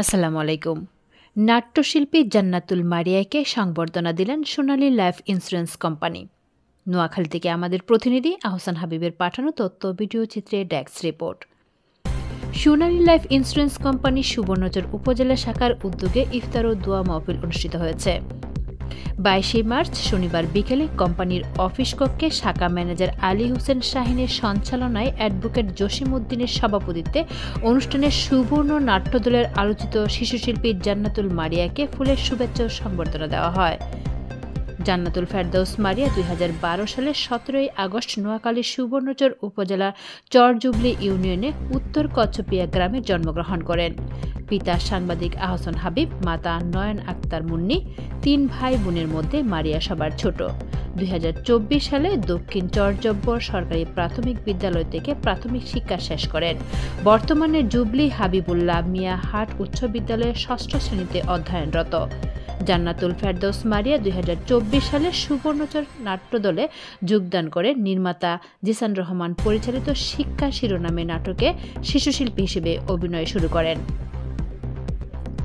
আসসালামু আলাইকুম। নাট্যশিল্পী জান্নাতুল মারিয়াকে সংবর্ধনা দিলেন সোনালী লাইফ ইন্স্যুরেন্স কোম্পানি। নোয়াখালী থেকে আমাদের প্রতিনিধি আহসান হাবিবের পাঠানো তথ্য ভিডিও চিত্রে ডেস্ক রিপোর্ট। সোনালী লাইফ ইন্স্যুরেন্স কোম্পানি সুবর্ণচর উপজেলা শাখার উদ্যোগে ইফতার ও দোয়া মাহফিল অনুষ্ঠিত হয়েছে। 22 মার্চ শনিবার বিকেলে কোম্পানির অফিস কক্ষে শাখা ম্যানেজার আলী হোসেন শাহিনের সঞ্চালনায় অ্যাডভোকেট জসিম উদ্দিনের সভাপতিত্বে অনুষ্ঠানে সুবর্ণ নাট্যদলের আলোচিত শিশুশিল্পী জান্নাতুল মারিয়াকে ফুলের শুভেচ্ছা ও সংবর্ধনা দেওয়া হয়। জান্নাতুল ফেরদৌস মারিয়া 2012 সালের 17 আগস্ট নোয়াখালী সুবর্ণচর উপজেলা চরজুবলি ইউনিয়নে উত্তর কচ্ছপিয়া গ্রামে জন্মগ্রহণ করেন। পিতা সাংবাদিক আহসান হাবিব, মাতা নয়ন আক্তার মুন্নি। 3 ভাই বোনের মধ্যে মারিয়া সবার ছোট। 2024 সালে দক্ষিণ চরজব্বর সরকারি প্রাথমিক বিদ্যালয় থেকে প্রাথমিক শিক্ষা শেষ করেন। বর্তমানে জুবলি হাবিবুল্লাহ মিয়া হাট উচ্চ বিদ্যালয়ের 6ষ্ঠ শ্রেণীতে অধ্যয়নরত। জান্নাতুল ফেরদৌস মারিয়া 2024 সালে সুবর্ণচর নাট্যদলে যোগদান করে নির্মাতা জিসান রহমান পরিচালিত শিক্ষা শিরোনামে নাটকে শিশুশিল্পী হিসেবে অভিনয় শুরু করেন।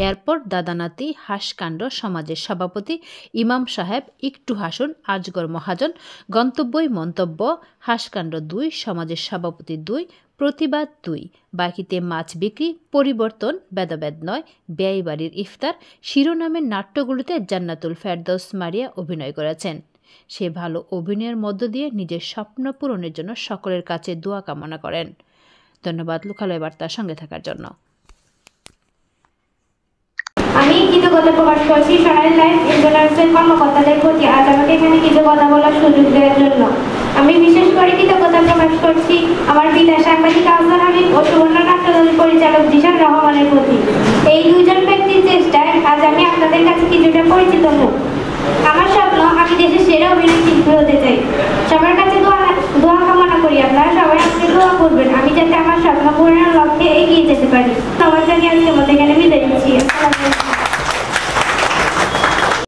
এরপর দাদানাতি হাসকাণ্ড সমাজের সভাপতি ইমাম সাহেব, একটু হাসুন, আজগর মহাজন, গন্তব্যই মন্তব্য, হাসকাণ্ড 2, সমাজের সভাপতি 2, প্রতিবাদ 2, বাকিতে মাছ বিক্রি, পরিবর্তন, বেদাবেদ নয়, ব্যয় বাড়ির ইফতার শিরোনামের নাট্যগুলোতে জান্নাতুল ফেরদৌস মারিয়া অভিনয় করেছেন। সে ভালো অভিনয়ের মধ্য দিয়ে নিজের স্বপ্ন পূরণের জন্য সকলের কাছে দোয়া কামনা করেন। ধন্যবাদ লোকালয় বার্তার সঙ্গে থাকার জন্য। আমি কৃতজ্ঞতা প্রকাশ করছি সোনালী লাইফ ইন্স্যুরেন্সের কর্মকর্তাদের প্রতি আজ আমাকে এখানে কিছু কথা বলার সুযোগ দেওয়ার জন্য। আমি বিশেষ করে কৃতজ্ঞতা প্রকাশ করছি আমার পিতা সাংবাদিক আহসান হাবিব ও সুবর্ণ নাট্যদল পরিচালক জিসান রহমানের প্রতি। এই দুজন ব্যক্তির চেষ্টায় আজ আমি আপনাদের কাছে কিছুটা পরিচিত হব। আমার স্বপ্ন, আমি দেশের সেরা অভিনয় শিল্পী হতে চাই। সবার কাছে